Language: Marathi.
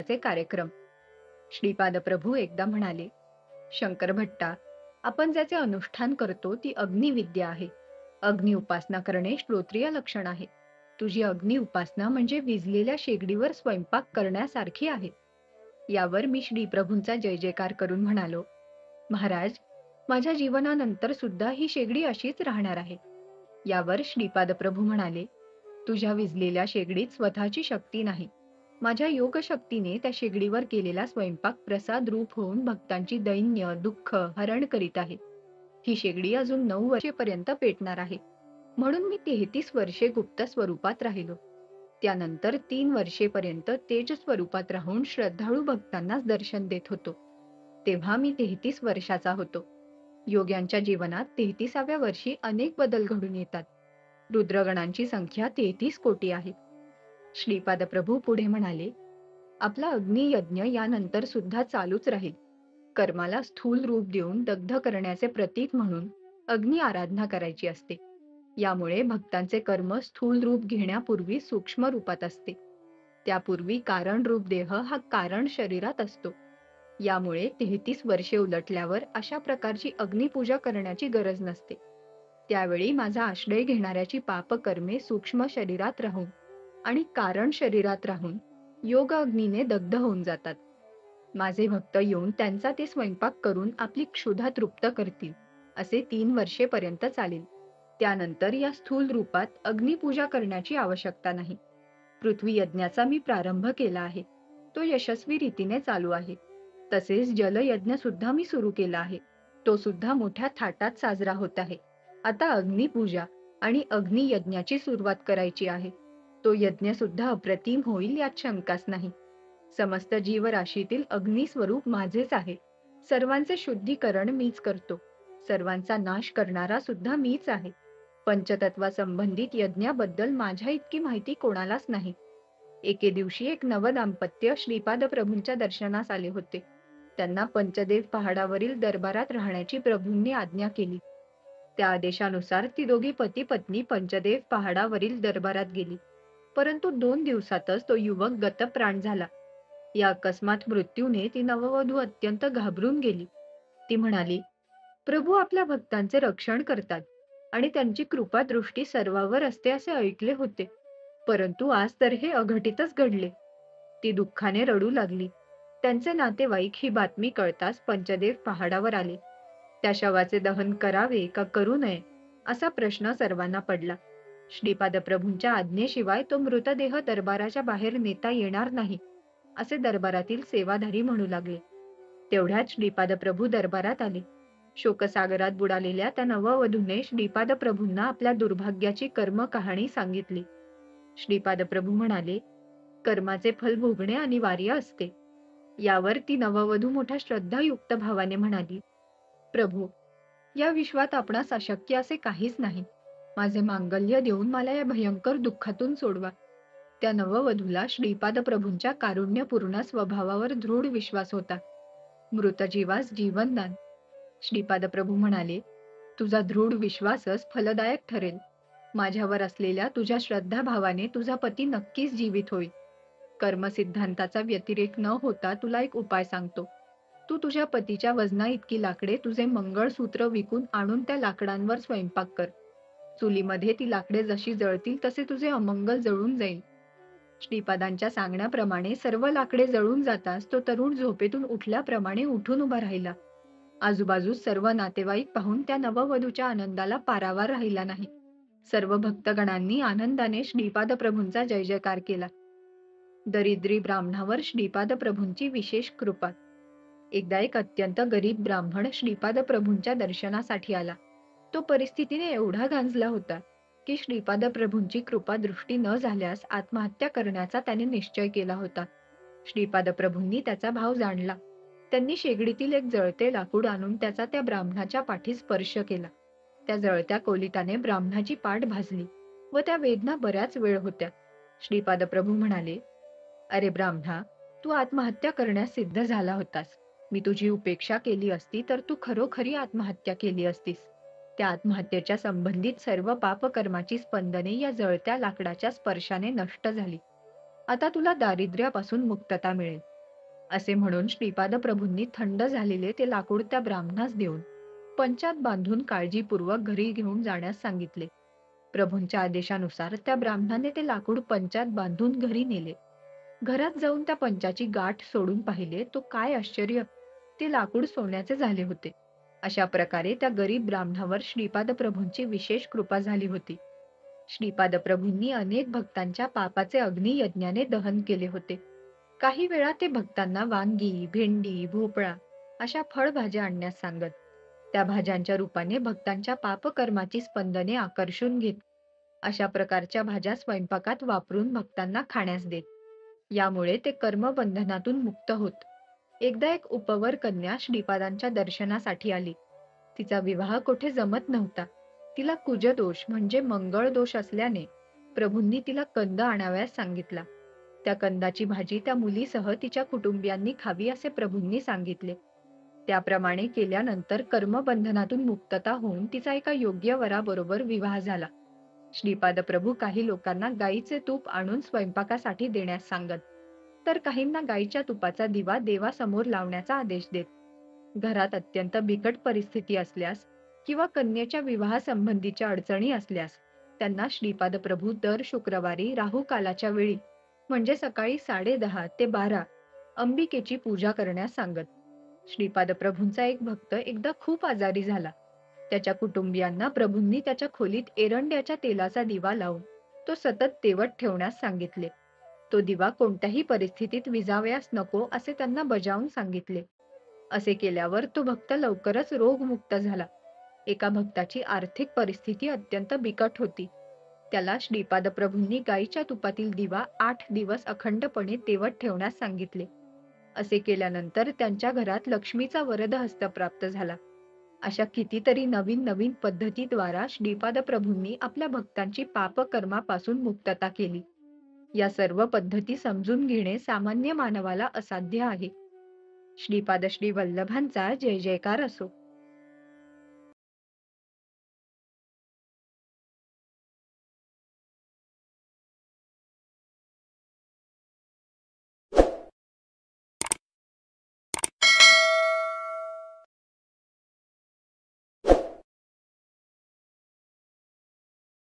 प्रकारचे कार्यक्रम. श्रीपाद प्रभू एकदा म्हणाले, शंकर भट्टा, आपण ज्याचे अनुष्ठान करतो ती अग्निविद्या आहे. अग्नि उपासना करणे श्रोत्रिय लक्षण आहे. तुझी अग्नि उपासना म्हणजे विझलेल्या शेगडीवर स्वयंपाक करण्यासारखी आहे. यावर मी श्रीप्रभूंचा जय जयकार करून म्हणालो, महाराज, माझ्या जीवनानंतर सुद्धा ही शेगडी अशीच राहणार आहे. यावर श्रीपाद प्रभू म्हणाले, तुझ्या विझलेल्या शेगडीत स्वतःची शक्ती नाही. माझ्या योग शक्तीने त्या शेगडीवर केलेला स्वयंपाक प्रसाद रूप होऊन भक्तांची दैन्य दुःख हरण करीत आहे. ही शेगडी अजून 9 वर्षेपर्यंत पेटणार आहे. म्हणून मी 33 वर्षे गुप्त स्वरूपात राहिलो. त्यानंतर 3 वर्षेपर्यंत तेज स्वरूपात राहून श्रद्धाळू भक्तांनाच दर्शन देत होतो. तेव्हा मी 33 वर्षाचा होतो. योग्यांच्या जीवनात 33व्या वर्षी अनेक बदल घडून येतात. रुद्रगणांची संख्या 33 कोटी आहे. श्रीपाद प्रभू पुढे म्हणाले, आपला अग्नियज्ञ यानंतर सुद्धा चालूच राहील. कर्माला स्थूल रूप देऊन दग्ध करण्याचे प्रतीक म्हणून अग्नि आराधना करायची असते. यामुळे भक्तांचे कर्म स्थूल रूप घेण्यापूर्वी सूक्ष्म रूपात असते. त्यापूर्वी कारण रूप देह हा कारण शरीरात असतो. यामुळे 33 वर्षे उलटल्यावर अशा प्रकारची अग्निपूजा करण्याची गरज नसते. त्यावेळी माझा आश्रय घेणाऱ्याची पापकर्मे सूक्ष्म शरीरात राहून आणि कारण शरीरात राहून योग अग्नीने दग्ध होऊन जातात. माझे भक्त येऊन त्यांचा ते स्वयंपाक करून आपली क्षुधा तृप्त करतील. असे 3 वर्षेपर्यंत चालेल. त्यानंतर या स्थूल रूपात अग्निपूजा करण्याची आवश्यकता नाही. पृथ्वी यज्ञाचा मी प्रारंभ केला आहे. तो यशस्वी रीतीने चालू आहे. तसेच जलयज्ञ सुद्धा मी सुरू केला आहे. तो सुद्धा मोठ्या थाटात साजरा होत आहे. आता अग्निपूजा आणि अग्नियज्ञाची सुरुवात करायची आहे. तो यज्ञ सुद्धा अप्रतिम होईल यात शंकाच नाही. समस्त जीवराशीतील अग्निस्वरूप माझेच आहे. सर्वांचे शुद्धीकरण मीच करतो. सर्वांचा नाश करणारा सुद्धा मीच आहे. पंचतत्वासंबंधित यज्ञाबद्दल माझ्या इतकी माहिती कोणालाच नाही. एके दिवशी एक नवदाम्पत्य श्रीपाद प्रभूंच्या दर्शनास आले होते. त्यांना पंचदेव पहाडावरील दरबारात राहण्याची प्रभूंनी आज्ञा केली. त्या आदेशानुसार ती दोघी पती पत्नी पंचदेव पहाडावरील दरबारात गेली. परंतु 2 दिवसातच तो युवक गतप्राण झाला. या अकस्मात मृत्यूने ती नववधू अत्यंत घाबरून गेली. ती म्हणाली, प्रभू आपल्या भक्तांचे रक्षण करतात आणि त्यांची कृपा दृष्टी सर्वावर असते असे ऐकले होते. परंतु आज तर हे अघटितच घडले. ती दुःखाने रडू लागली. त्यांचे नातेवाईक ही बातमी कळताच पंचदेव पहाडावर आले. त्या शवाचे दहन करावे का करू नये असा प्रश्न सर्वांना पडला. श्रीपाद प्रभूंच्या आज्ञेशिवाय तो मृतदेह दरबाराच्या बाहेर नेता येणार नाही असे दरबारातील सेवाधारी म्हणू लागले. तेवढ्यात श्रीपाद प्रभू दरबारात आले. शोकसागरात बुडालेल्या त्या नववधूने श्रीपाद प्रभूंना आपल्या दुर्भाग्याची कर्म कहाणी सांगितली. श्रीपाद प्रभू म्हणाले, कर्माचे फल भोगणे अनिवार्य असते. यावर ती नववधू मोठ्या श्रद्धायुक्त भावाने म्हणाली, प्रभू, या विश्वात आपणास अशक्य असे काहीच नाही. माझे मांगल्य देऊन मला या भयंकर दुःखातून सोडवा. त्या नववधूला श्रीपाद प्रभूंच्या कारुण्यपूर्ण स्वभावावर दृढ विश्वास होता. मृत जीवास जीवनदान. श्रीपाद प्रभू म्हणाले, तुझा दृढ विश्वासच फलदायक ठरेल. माझ्यावर असलेल्या तुझ्या श्रद्धाभावाने तुझा पती नक्कीच जीवित होईल. कर्मसिद्धांताचा व्यतिरेक न होता तुला एक उपाय सांगतो. तू तुझ्या पतीच्या वजना इतकी लाकडे तुझे मंगळसूत्र विकून आणून त्या लाकडांवर स्वयंपाक कर. चुलीमध्ये ती लाकडे जशी जळतील तसे तुझे अमंगल जळून जाईल. श्रीपादांच्या सांगण्याप्रमाणे सर्व लाकडे जळून जाताच तो तरुण झोपेतून उठल्याप्रमाणे उठून उभा राहिला. आजूबाजूस सर्व नातेवाईक पाहून त्या नववधूच्या आनंदाला पारावार राहिला नाही. सर्व भक्तगणांनी आनंदाने श्रीपाद प्रभूंचा जय जयकार केला. दरिद्री ब्राह्मणावर श्रीपाद प्रभूंची विशेष कृपा. एकदा एक अत्यंत गरीब ब्राह्मण श्रीपाद प्रभूंच्या दर्शनासाठी आला. तो परिस्थितीने एवढा गांजला होता की श्रीपाद प्रभूंची कृपा दृष्टी न झाल्यास आत्महत्या करण्याचा त्याने निश्चय केला होता. श्रीपाद प्रभूंनी त्याचा भाव जाणला. त्यांनी शेगडीतील एक जळते लाकूड आणून त्याचा त्या ब्राह्मणाच्या पाठीस स्पर्श केला. त्या जळत्या कोलिताने ब्राह्मणाची पाठ भाजली व त्या वेदना बऱ्याच वेळ होत्या. श्रीपाद प्रभू म्हणाले, अरे ब्राह्मणा, तू आत्महत्या करण्यास सिद्ध झाला होतास. मी तुझी उपेक्षा केली असती तर तू खरोखरी आत्महत्या केली असतीस. त्या आत्महत्येच्या संबंधित सर्व पापकर्माची स्पंदने या जळत्या लाकडाच्या स्पर्शाने नष्ट झाली. आता तुला दारिद्र्यापासून मुक्तता मिळेल. असे म्हणून श्रीपाद प्रभूंनी थंड झालेले ते लाकूड त्या ब्राह्मणास देऊन पंचात बांधून काळजीपूर्वक घरी घेऊन जाण्यास सांगितले. प्रभूंच्या आदेशानुसार त्या ब्राह्मणाने ते लाकूड पंचात बांधून घरी नेले. घरात जाऊन त्या पंचाची गाठ सोडून पाहिले तो काय आश्चर्य! ते लाकूड सोन्याचे झाले होते. अशा प्रकारे त्या गरीब ब्राह्मणावर श्रीपाद प्रभूंची विशेष कृपा झाली होती. श्रीपाद प्रभूंनी अनेक भक्तांच्या पापाचे अग्नी यज्ञाने दहन केले होते. काही वेळा ते भक्तांना वांगी, भेंडी, भोपळा अशा फळभाज्या आणण्यास सांगत. त्या भाज्यांच्या रूपाने भक्तांच्या पापकर्माची स्पंदने आकर्षून घेत. अशा प्रकारच्या भाज्या स्वयंपाकात वापरून भक्तांना खाण्यास देत. यामुळे ते कर्मबंधनातून मुक्त होत. एकदा एक उपवर कन्या श्रीपादांच्या दर्शनासाठी आली. तिचा विवाह कोठे जमत नव्हता. तिला कुजदोष म्हणजे मंगळ दोष असल्याने प्रभूंनी तिला कंद आणावयास सांगितला. त्या कंदाची भाजी त्या मुलीसह तिच्या कुटुंबियांनी खावी असे प्रभूंनी सांगितले. त्याप्रमाणे केल्यानंतर कर्मबंधनातून मुक्तता होऊन तिचा एका योग्य वराबरोबर विवाह झाला. श्रीपाद प्रभू काही लोकांना गाईचे तूप आणून स्वयंपाकासाठी देण्यास सांगत, तर काहींना गाईच्या तुपाचा दिवा देवासमोर लावण्याचा आदेश देत. घरात अत्यंत बिकट परिस्थिती असल्यास किंवा कन्येच्या विवाहासंबंधीच्या अडचणी असल्यास त्यांना श्रीपाद प्रभू दर शुक्रवारी राहू कालाच्या वेळी म्हणजे सकाळी 10:30 ते 12 अंबिकेची पूजा करण्यास सांगत. श्रीपाद प्रभूंचा एक भक्त एकदा खूप आजारी झाला. त्याच्या कुटुंबियांना प्रभूंनी त्याच्या खोलीत एरंड्याच्या तेलाचा दिवा लावून तो सतत तेवत ठेवण्यास सांगितले. तो दिवा कोणत्याही परिस्थितीत विझावयास नको असे त्यांना बजावून सांगितले. असे केल्यावर तो भक्त लवकरच रोगमुक्त झाला. एका भक्ताची आर्थिक परिस्थिती अत्यंत बिकट होती. त्याला श्रीपाद प्रभूंनी गाईच्या तुपातील दिवा 8 दिवस अखंडपणे तेवत ठेवण्यास सांगितले. असे केल्यानंतर त्यांच्या घरात लक्ष्मीचा वरदहस्त प्राप्त झाला. अशा कितीतरी नवीन नवीन पद्धतीद्वारा श्रीपाद प्रभूंनी आपल्या भक्तांची पापकर्मापासून मुक्तता केली. या सर्व पद्धती समजून घेणे सामान्य मानवाला असाध्य आहे. श्रीपाद श्री वल्लभांचा जय जयकार असो.